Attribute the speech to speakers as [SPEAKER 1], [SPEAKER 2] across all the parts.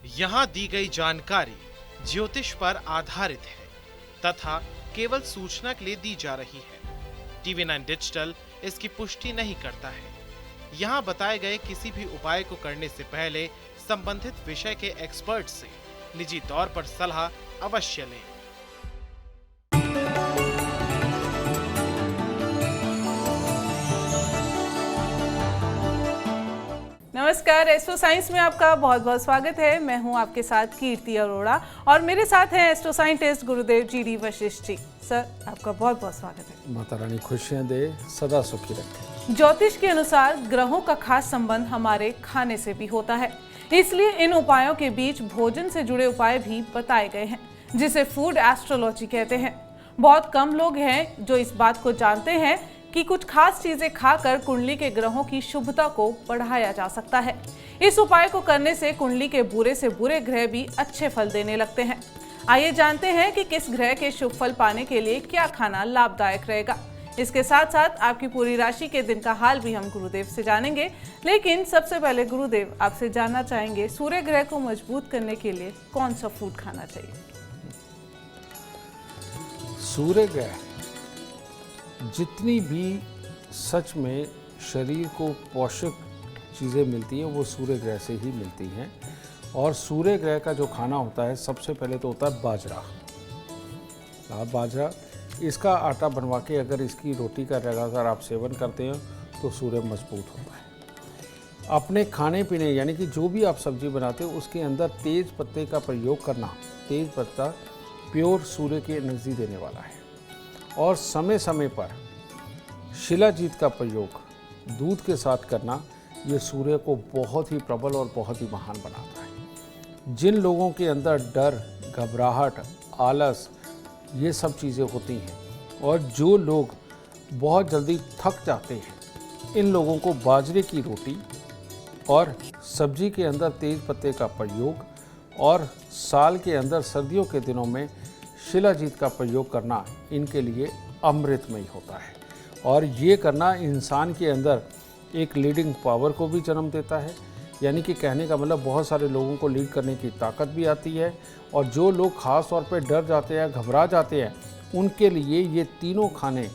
[SPEAKER 1] यहाँ दी गई जानकारी ज्योतिष पर आधारित है तथा केवल सूचना के लिए दी जा रही है। TV9 डिजिटल इसकी पुष्टि नहीं करता है। यहाँ बताए गए किसी भी उपाय को करने से पहले संबंधित विषय के एक्सपर्ट से निजी तौर पर सलाह अवश्य लें।
[SPEAKER 2] नमस्कार, एस्ट्रो साइंस में आपका बहुत बहुत स्वागत है। मैं हूं आपके साथ कीर्ति अरोड़ा और मेरे साथ हैं एस्ट्रो साइंटिस्ट गुरुदेव जी वशिष्ठ जी। सर, आपका बहुत बहुत स्वागत है।
[SPEAKER 3] माता रानी खुशियां दे, सदा सुखी रखे।
[SPEAKER 2] ज्योतिष के अनुसार ग्रहों का खास संबंध हमारे खाने से भी होता है, इसलिए इन उपायों के बीच भोजन से जुड़े उपाय भी बताए गए हैं, जिसे फूड एस्ट्रोलॉजी कहते हैं। बहुत कम लोग हैं जो इस बात को जानते हैं कि कुछ खास चीजें खाकर कुंडली के ग्रहों की शुभता को बढ़ाया जा सकता है। इस उपाय को करने से कुंडली के बुरे से बुरे ग्रह भी अच्छे फल देने लगते हैं। आइए जानते हैं कि किस ग्रह के शुभ फल पाने के लिए क्या खाना लाभदायक रहेगा। इसके साथ साथ आपकी पूरी राशि के दिन का हाल भी हम गुरुदेव से जानेंगे। लेकिन सबसे पहले गुरुदेव, आपसे जानना चाहेंगे, सूर्य ग्रह को मजबूत करने के लिए कौन सा फूड खाना चाहिए?
[SPEAKER 3] सूर्य ग्रह जितनी भी सच में शरीर को पोषक चीज़ें मिलती हैं वो सूर्य ग्रह से ही मिलती हैं। और सूर्य ग्रह का जो खाना होता है सबसे पहले तो होता है बाजरा। बाजरा, इसका आटा बनवा के अगर इसकी रोटी का लगातार आप सेवन करते हैं तो सूर्य मजबूत होता है। अपने खाने पीने यानी कि जो भी आप सब्जी बनाते हो उसके अंदर तेज पत्ते का प्रयोग करना। तेज पत्ता प्योर सूर्य की एनर्जी देने वाला है। और समय समय पर शिलाजीत का प्रयोग दूध के साथ करना, ये सूर्य को बहुत ही प्रबल और बहुत ही महान बनाता है। जिन लोगों के अंदर डर, घबराहट, आलस, ये सब चीज़ें होती हैं और जो लोग बहुत जल्दी थक जाते हैं, इन लोगों को बाजरे की रोटी और सब्जी के अंदर तेज पत्ते का प्रयोग और साल के अंदर सर्दियों के दिनों में शिलाजीत का प्रयोग करना इनके लिए अमृतमय होता है। और ये करना इंसान के अंदर एक लीडिंग पावर को भी जन्म देता है। यानी कि कहने का मतलब बहुत सारे लोगों को लीड करने की ताकत भी आती है। और जो लोग ख़ास तौर पे डर जाते हैं, घबरा जाते हैं, उनके लिए ये तीनों खाने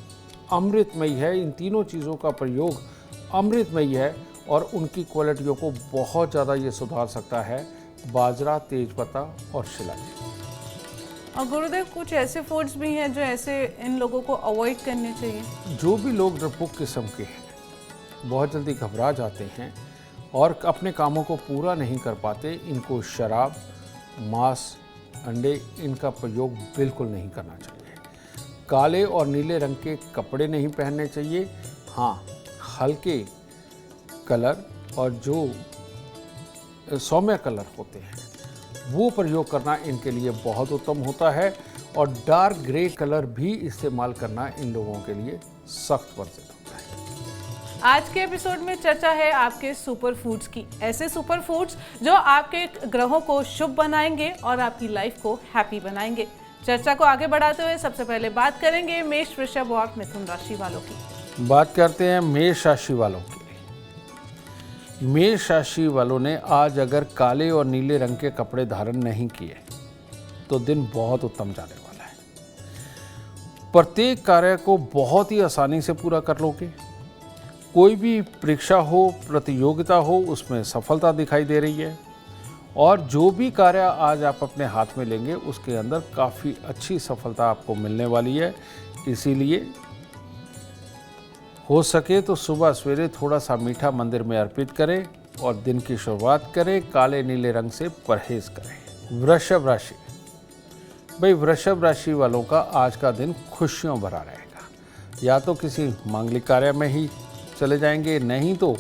[SPEAKER 3] अमृतमय है। इन तीनों चीज़ों का प्रयोग अमृतमय है और उनकी क्वालिटियों को बहुत ज़्यादा ये सुधार सकता है। बाजरा, तेज़पत्ता और शिलाजीत।
[SPEAKER 2] और गुरुदेव, कुछ ऐसे फूड्स भी हैं जो ऐसे इन लोगों को अवॉइड करने चाहिए?
[SPEAKER 3] जो भी लोग डरपोक किस्म के हैं, बहुत जल्दी घबरा जाते हैं और अपने कामों को पूरा नहीं कर पाते, इनको शराब, मांस, अंडे, इनका प्रयोग बिल्कुल नहीं करना चाहिए। काले और नीले रंग के कपड़े नहीं पहनने चाहिए। हाँ, हल्के कलर और जो सौम्य कलर होते हैं वो प्रयोग करना इनके लिए बहुत उत्तम होता है। और डार्क ग्रे कलर भी इस्तेमाल करना इन लोगों के लिए सख्त वर्जित होता है।
[SPEAKER 2] आज के एपिसोड में चर्चा है आपके सुपर फूड्स की। ऐसे सुपर फूड्स जो आपके ग्रहों को शुभ बनाएंगे और आपकी लाइफ को हैप्पी बनाएंगे। चर्चा को आगे बढ़ाते हुए सबसे पहले बात करेंगे मेष, वृषभ और मिथुन राशि वालों की।
[SPEAKER 3] बात करते हैं मेष राशि वालों की। मेष राशि वालों ने आज अगर काले और नीले रंग के कपड़े धारण नहीं किए तो दिन बहुत उत्तम जाने वाला है। प्रत्येक कार्य को बहुत ही आसानी से पूरा कर लोगे। कोई भी परीक्षा हो, प्रतियोगिता हो, उसमें सफलता दिखाई दे रही है। और जो भी कार्य आज आप अपने हाथ में लेंगे उसके अंदर काफ़ी अच्छी सफलता आपको मिलने वाली है। इसीलिए हो सके तो सुबह सवेरे थोड़ा सा मीठा मंदिर में अर्पित करें और दिन की शुरुआत करें। काले नीले रंग से परहेज करें। वृषभ राशि, भाई वृषभ राशि वालों का आज का दिन खुशियों भरा रहेगा। या तो किसी मांगलिक कार्य में ही चले जाएंगे, नहीं तो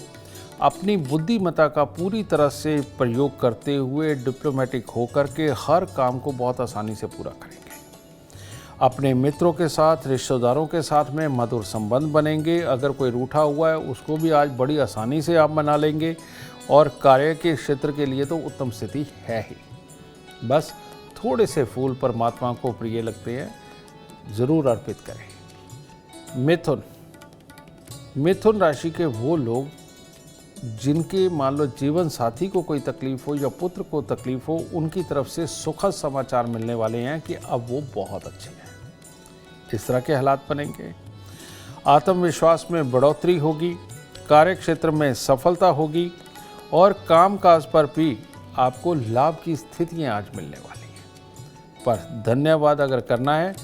[SPEAKER 3] अपनी बुद्धिमत्ता का पूरी तरह से प्रयोग करते हुए डिप्लोमेटिक होकर के हर काम को बहुत आसानी से पूरा करेंगे। अपने मित्रों के साथ, रिश्तेदारों के साथ में मधुर संबंध बनेंगे। अगर कोई रूठा हुआ है उसको भी आज बड़ी आसानी से आप मना लेंगे। और कार्य के क्षेत्र के लिए तो उत्तम स्थिति है ही। बस थोड़े से फूल परमात्मा को प्रिय लगते हैं, ज़रूर अर्पित करें। मिथुन राशि के वो लोग जिनके मान लो जीवन साथी को कोई तकलीफ हो या पुत्र को तकलीफ हो, उनकी तरफ से सुखद समाचार मिलने वाले हैं कि अब वो बहुत अच्छे हैं। इस तरह के हालात बनेंगे। आत्मविश्वास में बढ़ोतरी होगी, कार्य क्षेत्र में सफलता होगी और कामकाज पर भी आपको लाभ की स्थितियां आज मिलने वाली हैं। पर धन्यवाद अगर करना है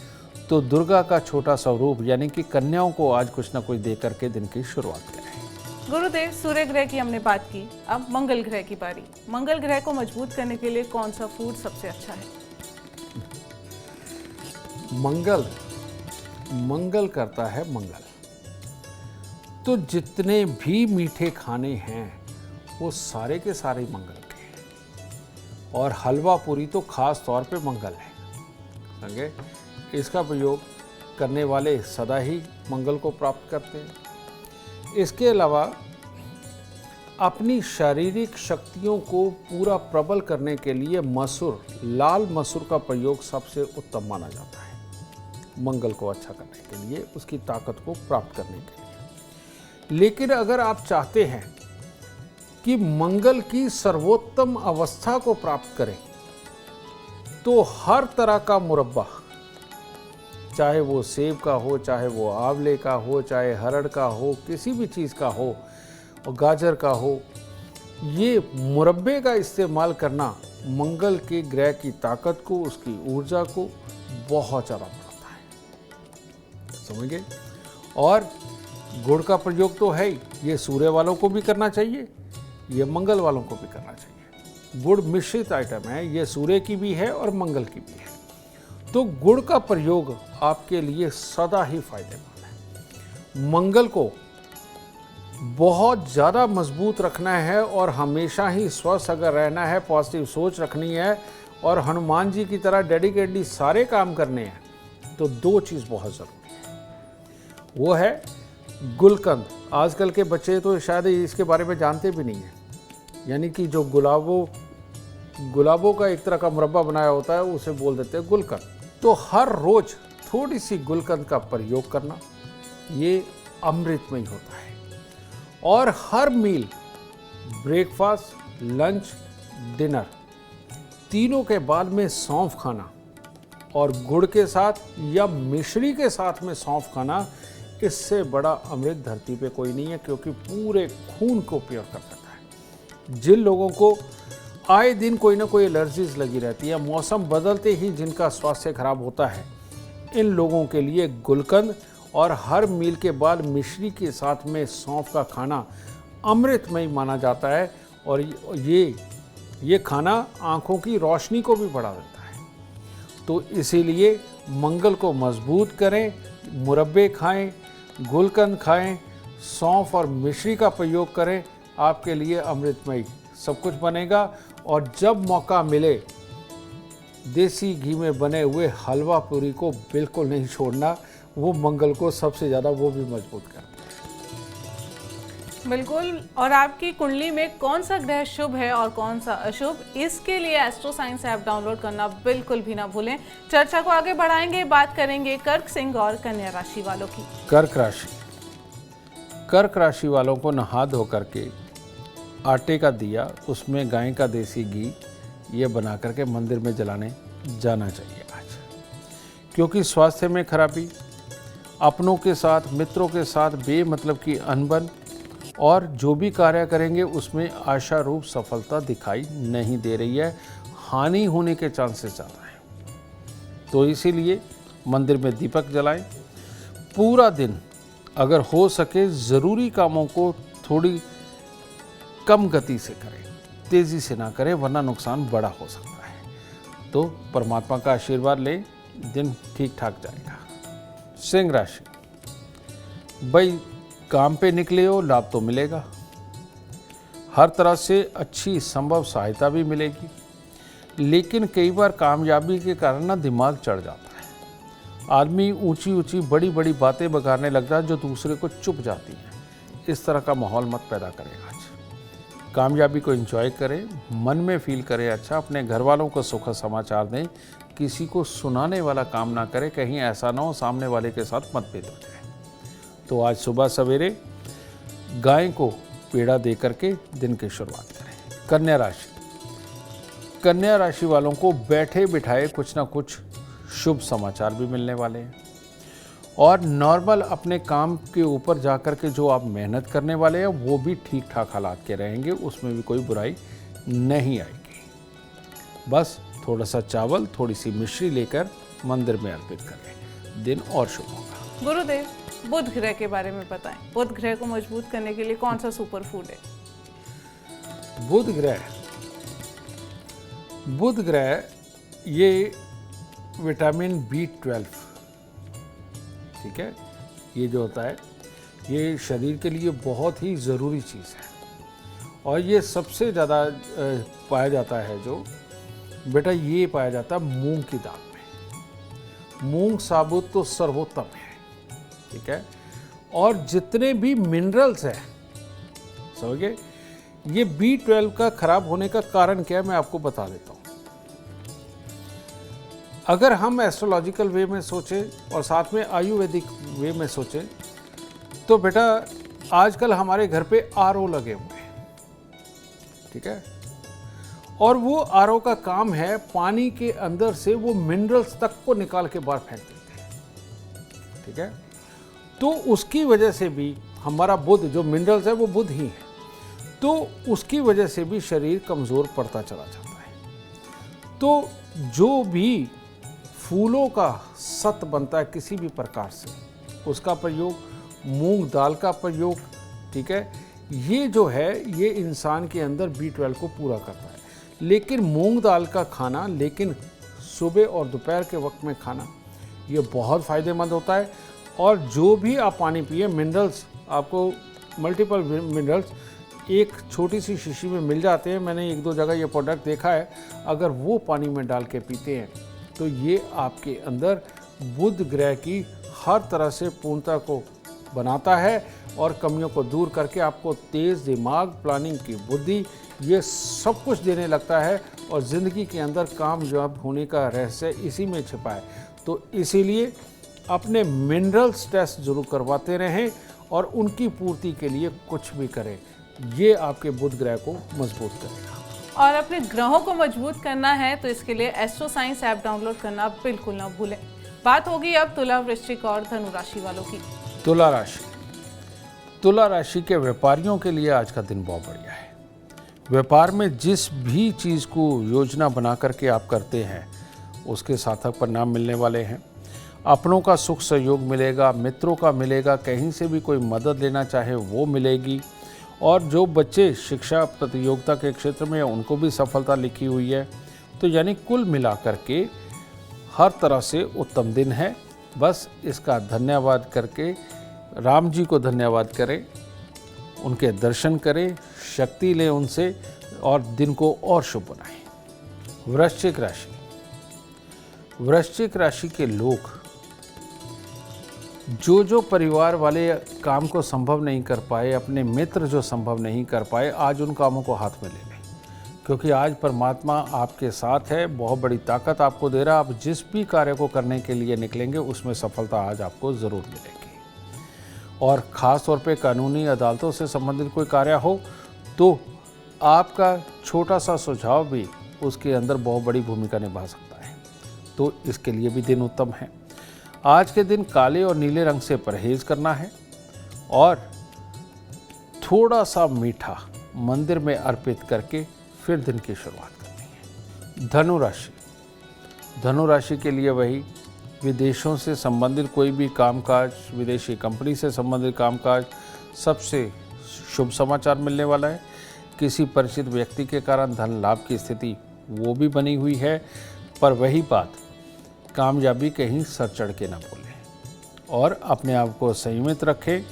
[SPEAKER 3] तो दुर्गा का छोटा स्वरूप यानी कि कन्याओं को आज कुछ ना कुछ दे करके दिन की शुरुआत करें।
[SPEAKER 2] गुरुदेव, सूर्य ग्रह की हमने बात की, अब मंगल ग्रह की बारी। मंगल ग्रह को मजबूत करने के लिए कौन सा फूड सबसे अच्छा है?
[SPEAKER 3] मंगल करता है मंगल। तो जितने भी मीठे खाने हैं वो सारे के सारे मंगल के हैं और हलवा पूरी तो खास तौर पे मंगल है। समझे? इसका प्रयोग करने वाले सदा ही मंगल को प्राप्त करते हैं। इसके अलावा अपनी शारीरिक शक्तियों को पूरा प्रबल करने के लिए मसूर, लाल मसूर का प्रयोग सबसे उत्तम माना जाता है मंगल को अच्छा करने के लिए, उसकी ताकत को प्राप्त करने के लिए। लेकिन अगर आप चाहते हैं कि मंगल की सर्वोत्तम अवस्था को प्राप्त करें तो हर तरह का मुरब्बा, चाहे वो सेब का हो, चाहे वो आंवले का हो, चाहे हरड़ का हो, किसी भी चीज़ का हो, और गाजर का हो, ये मुरब्बे का इस्तेमाल करना मंगल के ग्रह की ताकत को, उसकी ऊर्जा को बहुत ज़्यादा बढ़ाता है। समझ गए? और गुड़ का प्रयोग तो है ही, ये सूर्य वालों को भी करना चाहिए, ये मंगल वालों को भी करना चाहिए। गुड़ मिश्रित आइटम है, ये सूर्य की भी है और मंगल की भी है। तो गुड़ का प्रयोग आपके लिए सदा ही फायदेमंद है। मंगल को बहुत ज़्यादा मजबूत रखना है और हमेशा ही स्वस्थ अगर रहना है, पॉजिटिव सोच रखनी है और हनुमान जी की तरह डेडिकेटली सारे काम करने हैं, तो दो चीज़ बहुत ज़रूरी है। वो है गुलकंद। आजकल के बच्चे तो शायद इसके बारे में जानते भी नहीं हैं। यानी कि जो गुलाबों का एक तरह का मुरब्बा बनाया होता है, उसे बोल देते हैं गुलकंद। तो हर रोज थोड़ी सी गुलकंद का प्रयोग करना, ये अमृतमय होता है। और हर मील, ब्रेकफास्ट, लंच, डिनर, तीनों के बाद में सौंफ खाना और गुड़ के साथ या मिश्री के साथ में सौंफ खाना, इससे बड़ा अमृत धरती पे कोई नहीं है, क्योंकि पूरे खून को प्योर कर देता है। जिन लोगों को आए दिन कोई ना कोई एलर्जीज लगी रहती है, मौसम बदलते ही जिनका स्वास्थ्य खराब होता है, इन लोगों के लिए गुलकंद और हर मील के बाद मिश्री के साथ में सौंफ का खाना अमृतमय माना जाता है। और ये खाना आँखों की रोशनी को भी बढ़ा देता है। तो इसीलिए मंगल को मजबूत करें, मुरब्बे खाएं, गुलकंद खाएं, सौंफ और मिश्री का प्रयोग करें, आपके लिए अमृतमय सब कुछ बनेगा। और जब मौका मिले, देसी घी में बने हुए हलवा पूरी को बिल्कुल नहीं छोड़ना, वो मंगल को सबसे ज़्यादा वो भी मजबूत करता है।
[SPEAKER 2] बिल्कुल। और आपकी कुंडली में कौन सा ग्रह शुभ है और कौन सा अशुभ, इसके लिए एस्ट्रो साइंस ऐप डाउनलोड करना बिल्कुल भी ना भूलें। चर्चा को आगे बढ़ाएंगे, बात करेंगे कर्क, सिंह और कन्या राशि वालों की।
[SPEAKER 3] कर्क राशि वालों को नहा धो करके आटे का दिया, उसमें गाय का देसी घी ये बना करके मंदिर में जलाने जाना चाहिए आज। क्योंकि स्वास्थ्य में खराबी, अपनों के साथ, मित्रों के साथ बेमतलब की अनबन और जो भी कार्य करेंगे उसमें आशारूप सफलता दिखाई नहीं दे रही है, हानि होने के चांसेस ज़्यादा हैं। तो इसीलिए मंदिर में दीपक जलाएं। पूरा दिन अगर हो सके ज़रूरी कामों को थोड़ी कम गति से करें, तेज़ी से ना करें, वरना नुकसान बड़ा हो सकता है। तो परमात्मा का आशीर्वाद लें, दिन ठीक ठाक जाएगा। सिंह राशि, भाई काम पे निकले हो, लाभ तो मिलेगा, हर तरह से अच्छी संभव सहायता भी मिलेगी, लेकिन कई बार कामयाबी के कारण ना दिमाग चढ़ जाता है। आदमी ऊंची ऊंची बड़ी बड़ी बातें बगाड़ने लगता है जो दूसरे को चुप जाती है। इस तरह का माहौल मत पैदा करें आज। कामयाबी को एंजॉय करें, मन में फील करें अच्छा, अपने घर वालों को सुखद समाचार दें, किसी को सुनाने वाला काम ना करें, कहीं ऐसा ना हो सामने वाले के साथ मतभेद हो जाए। तो आज सुबह सवेरे गाय को पेड़ा दे करके दिन की शुरुआत करें। कन्या राशि, कन्या राशि वालों को बैठे बिठाए कुछ ना कुछ शुभ समाचार भी मिलने वाले हैं और नॉर्मल अपने काम के ऊपर जाकर के जो आप मेहनत करने वाले हैं वो भी ठीक ठाक हालात के रहेंगे, उसमें भी कोई बुराई नहीं आएगी। बस थोड़ा सा चावल, थोड़ी सी मिश्री लेकर मंदिर में अर्पित करें, दिन और शुभ होगा।
[SPEAKER 2] गुरुदेव, बुध ग्रह के बारे में बताएं। बुध ग्रह को मजबूत करने के लिए कौन सा सुपर फूड है?
[SPEAKER 3] बुध ग्रह ये विटामिन B12, ठीक है, ये जो होता है ये शरीर के लिए बहुत ही ज़रूरी चीज़ है और ये सबसे ज़्यादा पाया जाता है जो बेटा ये पाया जाता है मूंग की दाल में। मूंग साबुत तो सर्वोत्तम है, ठीक है, और जितने भी मिनरल्स हैं, समझिए, ये B12 का खराब होने का कारण क्या है मैं आपको बता देता हूँ। अगर हम एस्ट्रोलॉजिकल वे में सोचें और साथ में आयुर्वेदिक वे में सोचें तो बेटा आजकल हमारे घर पे RO लगे हुए हैं, ठीक है, और वो RO का काम है पानी के अंदर से वो मिनरल्स तक को निकाल के बाहर फेंक देते हैं, ठीक है। तो उसकी वजह से भी हमारा बुध, जो मिनरल्स है वो बुध ही है, तो उसकी वजह से भी शरीर कमज़ोर पड़ता चला जाता है। तो जो भी फूलों का सत बनता है किसी भी प्रकार से, उसका प्रयोग, मूंग दाल का प्रयोग, ठीक है, ये जो है ये इंसान के अंदर B12 को पूरा करता है। लेकिन मूंग दाल का खाना, लेकिन सुबह और दोपहर के वक्त में खाना, ये बहुत फ़ायदेमंद होता है। और जो भी आप पानी पिए, मिनरल्स, आपको मल्टीपल मिनरल्स एक छोटी सी शीशी में मिल जाते हैं। मैंने 1-2 जगह ये प्रोडक्ट देखा है, अगर वो पानी में डाल के पीते हैं तो ये आपके अंदर बुध ग्रह की हर तरह से पूर्णता को बनाता है और कमियों को दूर करके आपको तेज़ दिमाग, प्लानिंग की बुद्धि, ये सब कुछ देने लगता है और ज़िंदगी के अंदर कामयाब होने का रहस्य इसी में छिपा है। तो इसीलिए अपने मिनरल्स टेस्ट जरूर करवाते रहें और उनकी पूर्ति के लिए कुछ भी करें, ये आपके बुध ग्रह को मजबूत करेगा।
[SPEAKER 2] और अपने ग्रहों को मजबूत करना है तो इसके लिए एस्ट्रो साइंस ऐप डाउनलोड करना बिल्कुल ना भूलें। बात होगी अब तुला, वृश्चिक और धनु राशि वालों की।
[SPEAKER 3] तुला राशि, तुला राशि के व्यापारियों के लिए आज का दिन बहुत बढ़िया है। व्यापार में जिस भी चीज़ को योजना बना करके आप करते हैं उसके सार्थक परिणाम मिलने वाले हैं। अपनों का सुख सहयोग मिलेगा, मित्रों का मिलेगा, कहीं से भी कोई मदद लेना चाहे वो मिलेगी। और जो बच्चे शिक्षा प्रतियोगिता के क्षेत्र में उनको भी सफलता लिखी हुई है। तो यानी कुल मिलाकर के हर तरह से उत्तम दिन है। बस इसका धन्यवाद करके राम जी को धन्यवाद करें, उनके दर्शन करें, शक्ति लें उनसे और दिन को और शुभ बनाएं। वृश्चिक राशि, वृश्चिक राशि के लोग जो परिवार वाले काम को संभव नहीं कर पाए, अपने मित्र जो संभव नहीं कर पाए, आज उन कामों को हाथ में ले लें, क्योंकि आज परमात्मा आपके साथ है, बहुत बड़ी ताकत आपको दे रहा है। आप जिस भी कार्य को करने के लिए निकलेंगे उसमें सफलता आज आपको ज़रूर मिलेगी। और ख़ास तौर पे कानूनी अदालतों से संबंधित कोई कार्य हो तो आपका छोटा सा सुझाव भी उसके अंदर बहुत बड़ी भूमिका निभा सकता है। तो इसके लिए भी दिन उत्तम है। आज के दिन काले और नीले रंग से परहेज करना है और थोड़ा सा मीठा मंदिर में अर्पित करके फिर दिन की शुरुआत करनी है। धनु राशि, धनु राशि के लिए वही विदेशों से संबंधित कोई भी कामकाज, विदेशी कंपनी से संबंधित कामकाज, सबसे शुभ समाचार मिलने वाला है। किसी परिचित व्यक्ति के कारण धन लाभ की स्थिति वो भी बनी हुई है, पर वही बात, कामयाबी कहीं सर चढ़ के ना बोलें और अपने आप को संयमित रखें,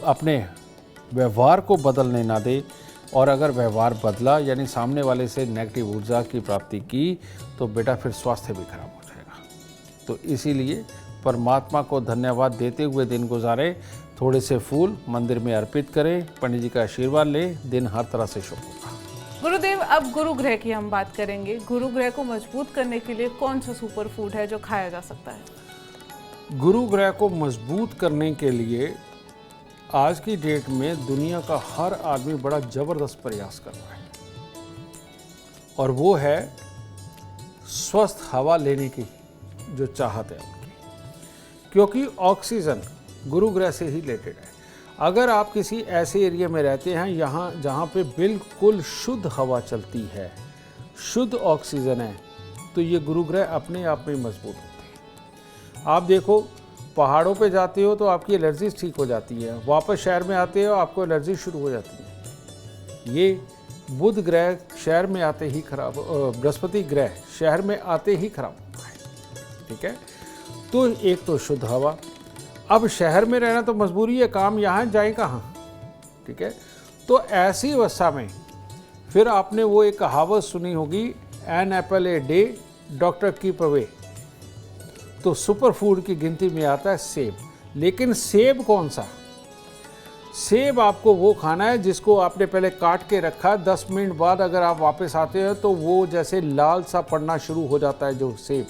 [SPEAKER 3] अपने व्यवहार को बदलने ना दें। और अगर व्यवहार बदला यानी सामने वाले से नेगेटिव ऊर्जा की प्राप्ति की तो बेटा फिर स्वास्थ्य भी खराब हो जाएगा। तो इसीलिए परमात्मा को धन्यवाद देते हुए दिन गुजारें। थोड़े से फूल मंदिर में अर्पित करें, पंडित जी का आशीर्वाद लें, दिन हर तरह से शुभ होगा।
[SPEAKER 2] गुरुदेव, अब गुरु ग्रह की हम बात करेंगे। गुरु ग्रह को मजबूत करने के लिए कौन सा सुपर फूड है जो खाया जा सकता है?
[SPEAKER 3] गुरु ग्रह को मजबूत करने के लिए आज की डेट में दुनिया का हर आदमी बड़ा ज़बरदस्त प्रयास कर रहा है, और वो है स्वस्थ हवा लेने की जो चाहत है उनकी, क्योंकि ऑक्सीजन गुरु ग्रह से ही रिलेटेड है। अगर आप किसी ऐसे एरिया में रहते हैं यहाँ जहाँ पे बिल्कुल शुद्ध हवा चलती है, शुद्ध ऑक्सीजन है, तो ये गुरु ग्रह अपने आप में मजबूत होते हैं। आप देखो, पहाड़ों पे जाते हो तो आपकी एलर्जी ठीक हो जाती है, वापस शहर में आते हो आपको एलर्जी शुरू हो जाती है। ये बुध ग्रह शहर में आते ही खराब, बृहस्पति ग्रह शहर में आते ही खराब होता है, ठीक है। तो एक तो शुद्ध हवा, अब शहर में रहना तो मजबूरी है, काम यहाँ जाए कहाँ, ठीक है। तो ऐसी अवस्था में फिर आपने वो एक कहावत सुनी होगी, an apple a day doctor keep away. तो सुपर फूड की गिनती में आता है सेब, लेकिन सेब कौन सा? सेब आपको वो खाना है जिसको आपने पहले काट के रखा, 10 मिनट बाद अगर आप वापस आते हैं तो वो जैसे लाल सा पड़ना शुरू हो जाता है जो सेब,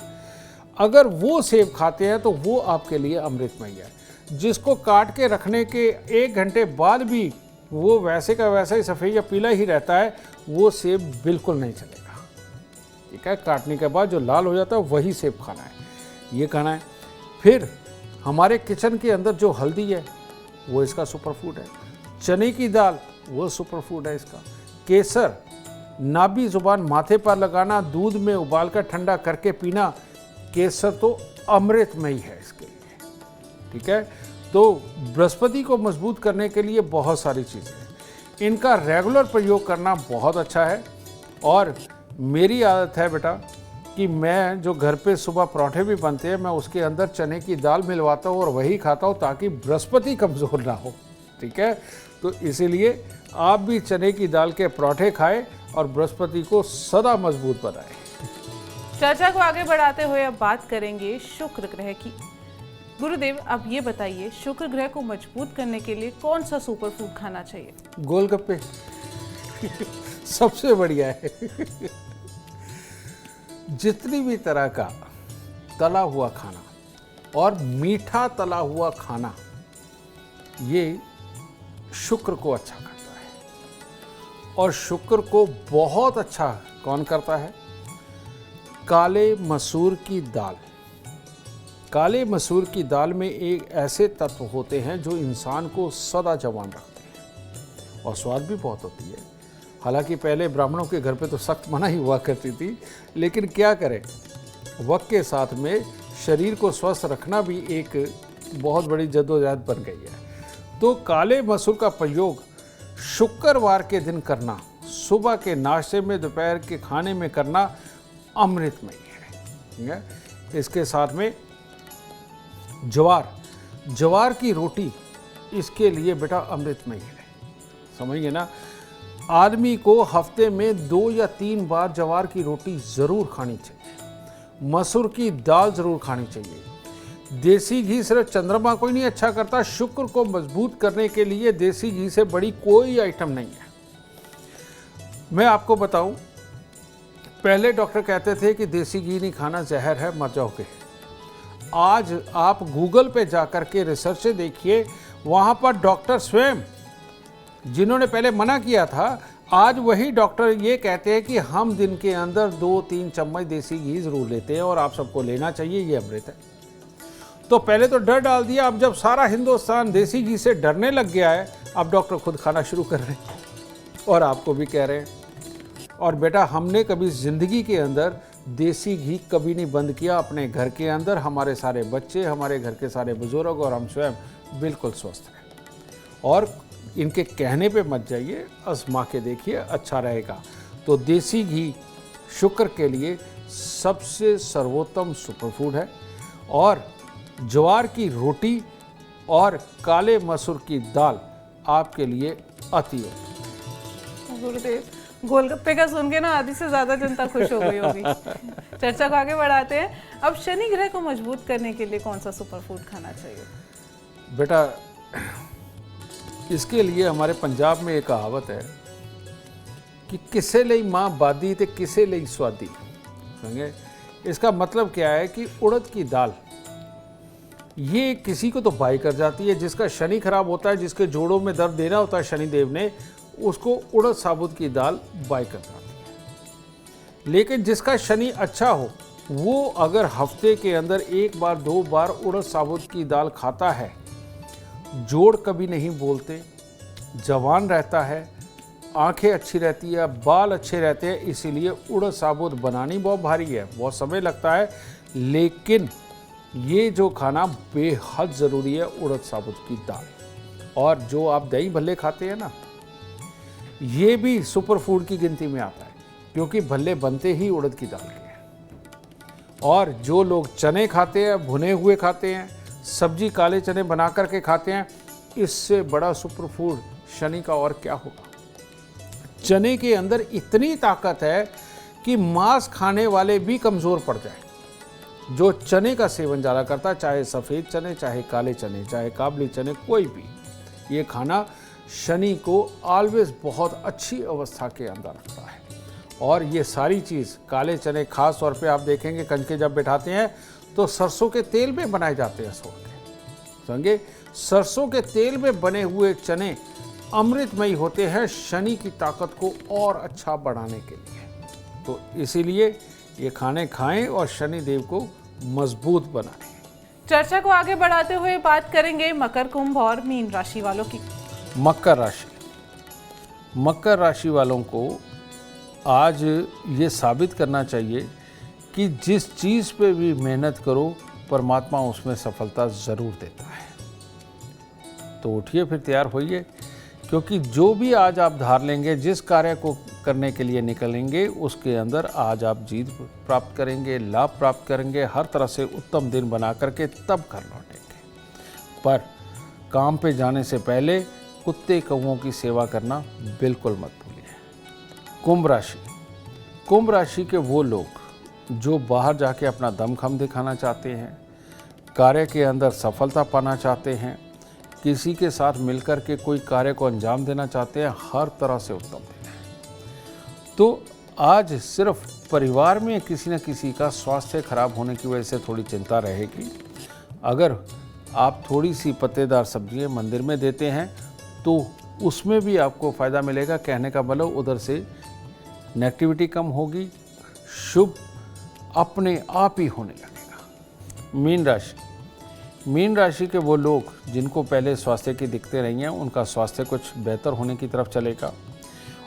[SPEAKER 3] अगर वो सेब खाते हैं तो वो आपके लिए अमृतमय है। जिसको काट के रखने के 1 घंटे बाद भी वो वैसे का वैसा ही सफ़ेद या पीला ही रहता है, वो सेब बिल्कुल नहीं चलेगा, ठीक है। काटने के बाद जो लाल हो जाता है वही सेब खाना है, ये खाना है। फिर हमारे किचन के अंदर जो हल्दी है वो इसका सुपर फूड है, चने की दाल वो सुपर फूड है इसका, केसर नाभि जुबान माथे पर लगाना, दूध में उबाल कर ठंडा करके पीना, केसर तो अमृतमयी है इसके लिए, ठीक है। तो बृहस्पति को मजबूत करने के लिए बहुत सारी चीज़ें हैं, इनका रेगुलर प्रयोग करना बहुत अच्छा है। और मेरी आदत है बेटा कि मैं जो घर पे सुबह पराठे भी बनते हैं, मैं उसके अंदर चने की दाल मिलवाता हूँ और वही खाता हूँ ताकि बृहस्पति कमज़ोर ना हो, ठीक है। तो इसीलिए आप भी चने की दाल के पराठे खाएं और बृहस्पति को सदा मजबूत बनाएं।
[SPEAKER 2] चर्चा को आगे बढ़ाते हुए अब बात करेंगे शुक्र ग्रह की। गुरुदेव, अब ये बताइए, शुक्र ग्रह को मजबूत करने के लिए कौन सा सुपर फूड खाना चाहिए?
[SPEAKER 3] गोलगप्पे सबसे बढ़िया है। जितनी भी तरह का तला हुआ खाना और मीठा तला हुआ खाना, ये शुक्र को अच्छा करता है। और शुक्र को बहुत अच्छा कौन करता है? काले मसूर की दाल। काले मसूर की दाल में एक ऐसे तत्व होते हैं जो इंसान को सदा जवान रखते हैं और स्वाद भी बहुत होती है। हालांकि पहले ब्राह्मणों के घर पे तो सख्त मना ही हुआ करती थी, लेकिन क्या करें, वक्त के साथ में शरीर को स्वस्थ रखना भी एक बहुत बड़ी जद्दोजहद बन गई है। तो काले मसूर का प्रयोग शुक्रवार के दिन करना, सुबह के नाश्ते में, दोपहर के खाने में करना अमृतमय है, ठीक है। इसके साथ में जवार की रोटी इसके लिए बेटा अमृतमय है, समझिए ना। आदमी को हफ्ते में 2 या 3 बार जवार की रोटी ज़रूर खानी चाहिए, मसूर की दाल ज़रूर खानी चाहिए। देसी घी सिर्फ चंद्रमा को ही नहीं अच्छा करता, शुक्र को मजबूत करने के लिए देसी घी से बड़ी कोई आइटम नहीं है। मैं आपको बताऊं, पहले डॉक्टर कहते थे कि देसी घी नहीं खाना, जहर है, मर जाओगे। आज आप गूगल पे जाकर के रिसर्च से देखिए, वहाँ पर डॉक्टर स्वयं जिन्होंने पहले मना किया था, आज वही डॉक्टर ये कहते हैं कि हम दिन के अंदर 2-3 चम्मच देसी घी जरूर लेते हैं और आप सबको लेना चाहिए, ये अमृत है। तो पहले तो डर डाल दिया, अब जब सारा हिंदुस्तान देसी घी से डरने लग गया है, अब डॉक्टर खुद खाना शुरू कर रहे हैं और आपको भी कह रहे हैं। और बेटा, हमने कभी ज़िंदगी के अंदर देसी घी कभी नहीं बंद किया अपने घर के अंदर। हमारे सारे बच्चे, हमारे घर के सारे बुजुर्ग और हम स्वयं बिल्कुल स्वस्थ हैं। और इनके कहने पे मत जाइए, आजमा के देखिए, अच्छा रहेगा। तो देसी घी शुक्र के लिए सबसे सर्वोत्तम सुपरफूड है। और ज्वार की रोटी और काले मसूर की दाल आपके लिए अति उत्तम।
[SPEAKER 2] गुरुदेव, गोलगप्पे का सुन के ना आधी से ज्यादा जनता खुश हो गई होगी। चर्चा को आगे बढ़ाते हैं। अब शनि ग्रह को मजबूत करने के लिए कौन सा सुपर फूड खाना चाहिए?
[SPEAKER 3] बेटा, इसके लिए हमारे पंजाब में एक कहावत है कि किसे लई माँ बादी ते किसे लई स्वादी। समझे? इसका मतलब क्या है कि उड़द की दाल ये किसी को तो बाई कर जाती है, जिसका शनि खराब होता है, जिसके जोड़ों में दर्द देना होता है शनि देव ने, उसको उड़द साबुत की दाल बाई कर जाती है। लेकिन जिसका शनि अच्छा हो, वो अगर हफ्ते के अंदर 1 बार 2 बार उड़द साबुत की दाल खाता है, जोड़ कभी नहीं बोलते, जवान रहता है, आंखें अच्छी रहती है, बाल अच्छे रहते हैं। इसीलिए उड़द साबुत बनानी बहुत भारी है, बहुत समय लगता है, लेकिन ये जो खाना बेहद ज़रूरी है, उड़द साबुत की दाल। और जो आप दही भल्ले खाते हैं ना, ये भी सुपर फूड की गिनती में आता है, क्योंकि भल्ले बनते ही उड़द की दाल के हैं। और जो लोग चने खाते हैं, भुने हुए खाते हैं, सब्जी काले चने बना करके खाते हैं, इससे बड़ा सुपर फूड शनि का और क्या होगा। चने के अंदर इतनी ताकत है कि मांस खाने वाले भी कमज़ोर पड़ जाए। जो चने का सेवन ज़्यादा करता है, चाहे सफ़ेद चने, चाहे काले चने, चाहे काबली चने, कोई भी, ये खाना शनि को ऑलवेज बहुत अच्छी अवस्था के अंदर रखता है। और ये सारी चीज़, काले चने खास तौर पे आप देखेंगे कंजके जब बैठाते हैं तो सरसों के तेल में बनाए जाते हैं। समझे, सरसों के तेल में बने हुए चने अमृतमयी होते हैं शनि की ताकत को और अच्छा बढ़ाने के लिए। तो इसीलिए ये खाने खाएं और शनि देव को मजबूत बनाएं।
[SPEAKER 2] चर्चा को आगे बढ़ाते हुए बात करेंगे मकर, कुंभ और मीन राशि वालों की।
[SPEAKER 3] मकर राशि, मकर राशि वालों को आज ये साबित करना चाहिए कि जिस चीज़ पे भी मेहनत करो, परमात्मा उसमें सफलता ज़रूर देता है। तो उठिए, फिर तैयार होइए, क्योंकि जो भी आज आप धार लेंगे, जिस कार्य को करने के लिए निकलेंगे, उसके अंदर आज आप जीत प्राप्त करेंगे, लाभ प्राप्त करेंगे। हर तरह से उत्तम दिन बना करके तब घर लौटेंगे। पर काम पे जाने से पहले कुत्ते कौओं की सेवा करना बिल्कुल मत भूलिए। कुंभ राशि, कुंभ राशि के वो लोग जो बाहर जाके अपना दमखम दिखाना चाहते हैं, कार्य के अंदर सफलता पाना चाहते हैं, किसी के साथ मिलकर के कोई कार्य को अंजाम देना चाहते हैं, हर तरह से उत्तम दिन है। तो आज सिर्फ परिवार में किसी न किसी का स्वास्थ्य खराब होने की वजह से थोड़ी चिंता रहेगी। अगर आप थोड़ी सी पत्तेदार सब्जियां मंदिर में देते हैं तो उसमें भी आपको फ़ायदा मिलेगा। कहने का मतलब उधर से नेगेटिविटी कम होगी, शुभ अपने आप ही होने लगेगा। मीन राशि, मीन राशि के वो लोग जिनको पहले स्वास्थ्य की दिक्कतें रही हैं, उनका स्वास्थ्य कुछ बेहतर होने की तरफ चलेगा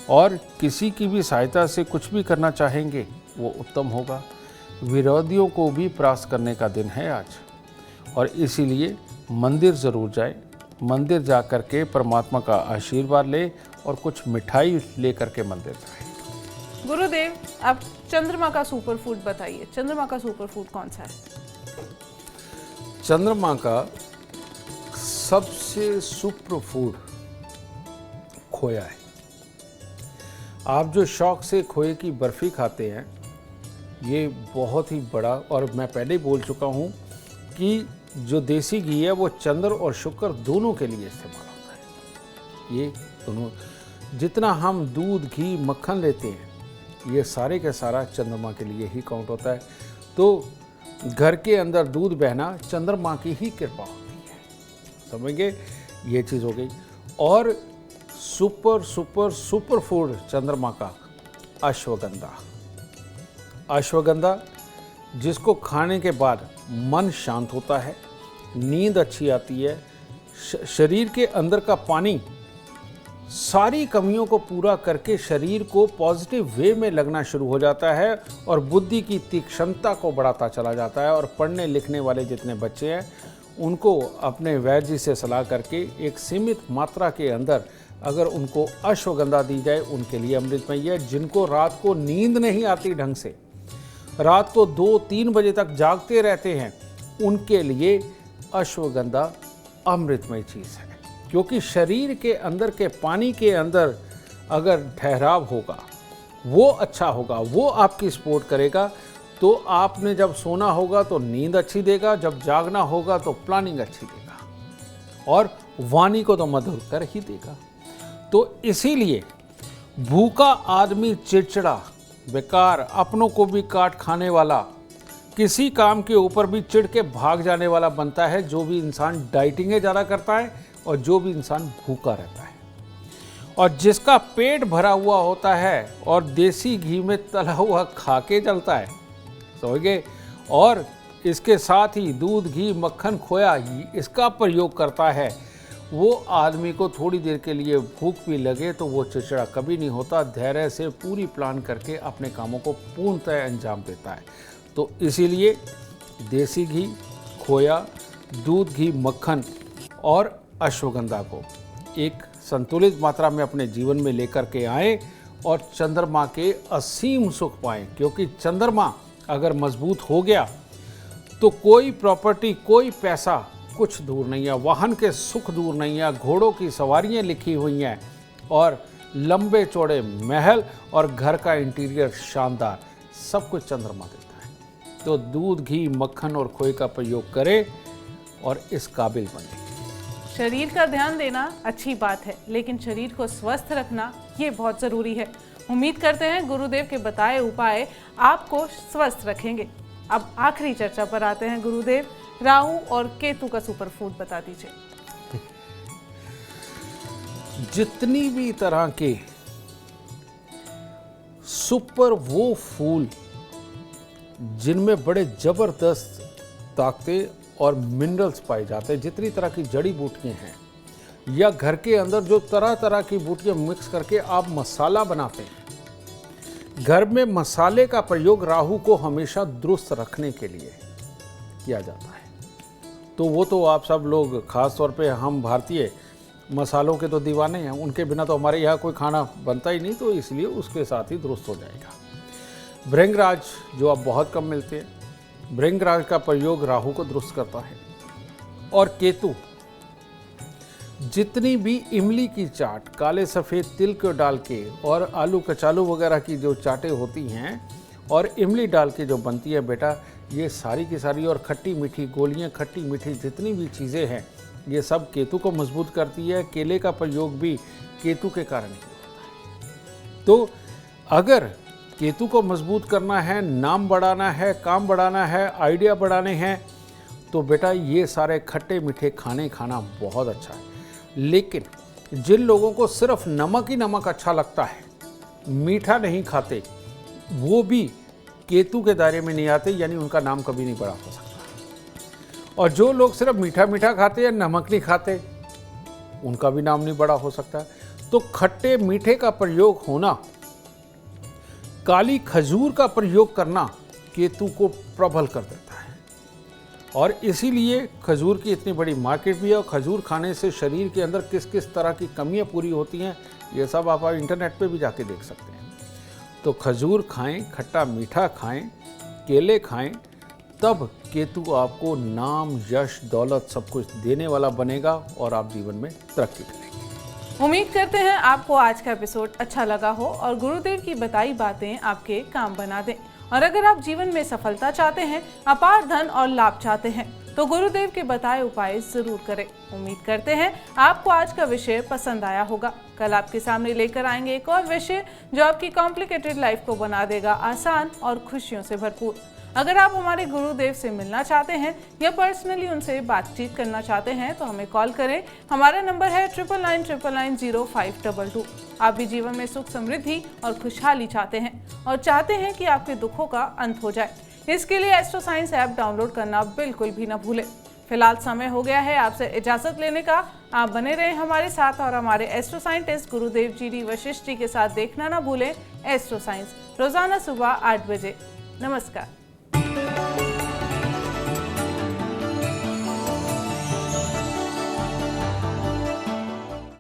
[SPEAKER 3] और किसी की भी सहायता से कुछ भी करना चाहेंगे वो उत्तम होगा। विरोधियों को भी परास्त करने का दिन है आज, और इसीलिए मंदिर ज़रूर जाए। मंदिर जा कर के परमात्मा का आशीर्वाद ले और कुछ मिठाई ले करके मंदिर जाए।
[SPEAKER 2] गुरुदेव, आप चंद्रमा का सुपर फूड बताइए। चंद्रमा का सुपर फूड कौन सा है?
[SPEAKER 3] चंद्रमा का सबसे सुपर फूड खोया है। आप जो शौक से खोए की बर्फ़ी खाते हैं, ये बहुत ही बड़ा, और मैं पहले ही बोल चुका हूँ कि जो देसी घी है वो चंद्र और शुक्र दोनों के लिए इस्तेमाल होता है। ये दोनों, जितना हम दूध, घी, मक्खन लेते हैं, ये सारे का सारा चंद्रमा के लिए ही काउंट होता है। तो घर के अंदर दूध बहना चंद्रमा की ही कृपा होती है। समझ गए, ये चीज़ हो गई। और सुपर सुपर सुपर फूड चंद्रमा का अश्वगंधा। अश्वगंधा जिसको खाने के बाद मन शांत होता है, नींद अच्छी आती है, शरीर के अंदर का पानी सारी कमियों को पूरा करके शरीर को पॉजिटिव वे में लगना शुरू हो जाता है और बुद्धि की तीक्ष्णता को बढ़ाता चला जाता है। और पढ़ने लिखने वाले जितने बच्चे हैं, उनको अपने वैद्य जी से सलाह करके एक सीमित मात्रा के अंदर अगर उनको अश्वगंधा दी जाए, उनके लिए अमृतमय है। जिनको रात को नींद नहीं आती ढंग से, रात को 2-3 बजे तक जागते रहते हैं, उनके लिए अश्वगंधा अमृतमय चीज़ है। क्योंकि शरीर के अंदर के पानी के अंदर अगर ठहराव होगा, वो अच्छा होगा, वो आपकी सपोर्ट करेगा। तो आपने जब सोना होगा तो नींद अच्छी देगा, जब जागना होगा तो प्लानिंग अच्छी देगा, और वाणी को तो मधुर कर ही देगा। तो इसीलिए भूखा आदमी चिड़चिड़ा, बेकार, अपनों को भी काट खाने वाला, किसी काम के ऊपर भी चिढ़ के भाग जाने वाला बनता है जो भी इंसान डाइटिंग ज़्यादा करता है और जो भी इंसान भूखा रहता है। और जिसका पेट भरा हुआ होता है और देसी घी में तला हुआ खा के चलता है, समझ गए, और इसके साथ ही दूध, घी, मक्खन, खोया इसका प्रयोग करता है, वो आदमी को थोड़ी देर के लिए भूख भी लगे तो वो चिड़चिड़ा कभी नहीं होता, धैर्य से पूरी प्लान करके अपने कामों को पूर्णतः अंजाम देता है। तो इसीलिए देसी घी, खोया, दूध, घी, मक्खन और अश्वगंधा को एक संतुलित मात्रा में अपने जीवन में लेकर के आएं और चंद्रमा के असीम सुख पाएं, क्योंकि चंद्रमा अगर मजबूत हो गया तो कोई प्रॉपर्टी, कोई पैसा कुछ दूर नहीं है, वाहन के सुख दूर नहीं है, घोड़ों की सवारियां लिखी हुई हैं और लंबे चौड़े महल और घर का इंटीरियर शानदार, सब कुछ चंद्रमा देता है। तो दूध, घी, मक्खन और खोए का प्रयोग करें और इस काबिल बने।
[SPEAKER 2] शरीर का ध्यान देना अच्छी बात है, लेकिन शरीर को स्वस्थ रखना ये बहुत ज़रूरी है। उम्मीद करते हैं गुरुदेव के बताए उपाय आपको स्वस्थ रखेंगे। अब आखिरी चर्चा पर आते हैं गुरुदेव, राहु और केतु का सुपर फूड बता दीजिए।
[SPEAKER 3] जितनी भी तरह के सुपर वो फूल जिनमें बड़े जबरदस्त ताकतें और मिनरल्स पाए जाते हैं, जितनी तरह की जड़ी बूटियां हैं या घर के अंदर जो तरह तरह की बूटियां मिक्स करके आप मसाला बनाते हैं, घर में मसाले का प्रयोग राहु को हमेशा दुरुस्त रखने के लिए किया जाता है। तो वो तो आप सब लोग, ख़ास तौर पे हम भारतीय मसालों के तो दीवाने हैं, उनके बिना तो हमारे यहाँ कोई खाना बनता ही नहीं, तो इसलिए उसके साथ ही दुरुस्त हो जाएगा। भृंगराज जो अब बहुत कम मिलते हैं, भृंगराज का प्रयोग राहु को दुरुस्त करता है। और केतु, जितनी भी इमली की चाट, काले सफ़ेद तिल को डाल के और आलू कचालू वगैरह की जो चाटें होती हैं और इमली डाल के जो बनती है बेटा, ये सारी की सारी, और खट्टी मीठी गोलियां, खट्टी मीठी जितनी भी चीज़ें हैं, ये सब केतु को मजबूत करती है। केले का प्रयोग भी केतु के कारण ही होता है। तो अगर केतु को मजबूत करना है, नाम बढ़ाना है, काम बढ़ाना है, आइडिया बढ़ाने हैं, तो बेटा ये सारे खट्टे मीठे खाने खाना बहुत अच्छा है। लेकिन जिन लोगों को सिर्फ नमक ही नमक अच्छा लगता है, मीठा नहीं खाते, वो भी केतु के दायरे में नहीं आते, यानी उनका नाम कभी नहीं बड़ा हो सकता। और जो लोग सिर्फ मीठा मीठा खाते या नमक नहीं खाते, उनका भी नाम नहीं बड़ा हो सकता। तो खट्टे मीठे का प्रयोग होना, काली खजूर का प्रयोग करना केतु को प्रबल कर देता है। और इसीलिए खजूर की इतनी बड़ी मार्केट भी है। और खजूर खाने से शरीर के अंदर किस किस तरह की कमियां पूरी होती हैं, ये सब आप इंटरनेट पे भी जाके देख सकते हैं। तो खजूर खाएं, खट्टा मीठा खाएं, केले खाएं, तब केतु आपको नाम, यश, दौलत सब कुछ देने वाला बनेगा और आप जीवन में तरक्की करेंगे।
[SPEAKER 2] उम्मीद करते हैं आपको आज का एपिसोड अच्छा लगा हो और गुरुदेव की बताई बातें आपके काम बना दें। और अगर आप जीवन में सफलता चाहते हैं, अपार धन और लाभ चाहते हैं, तो गुरुदेव के बताए उपाय जरूर करें। उम्मीद करते हैं आपको आज का विषय पसंद आया होगा। कल आपके सामने लेकर आएंगे एक और विषय जो आपकी कॉम्प्लिकेटेड लाइफ को बना देगा आसान और खुशियों से भरपूर। अगर आप हमारे गुरुदेव से मिलना चाहते हैं या पर्सनली उनसे बातचीत करना चाहते हैं तो हमें कॉल करें। हमारा नंबर है 9999900522। आप भी जीवन में सुख, समृद्धि और खुशहाली चाहते हैं और चाहते हैं कि आपके दुखों का अंत हो जाए। इसके लिए एस्ट्रो साइंस ऐप डाउनलोड करना बिल्कुल भी न भूलें। फिलहाल समय हो गया है आपसे इजाजत लेने का। आप बने रहें हमारे साथ और हमारे एस्ट्रो साइंटिस्ट गुरुदेव जी वशिष्ठ जी के साथ देखना ना भूलें एस्ट्रो साइंस, रोजाना सुबह 8 बजे। नमस्कार।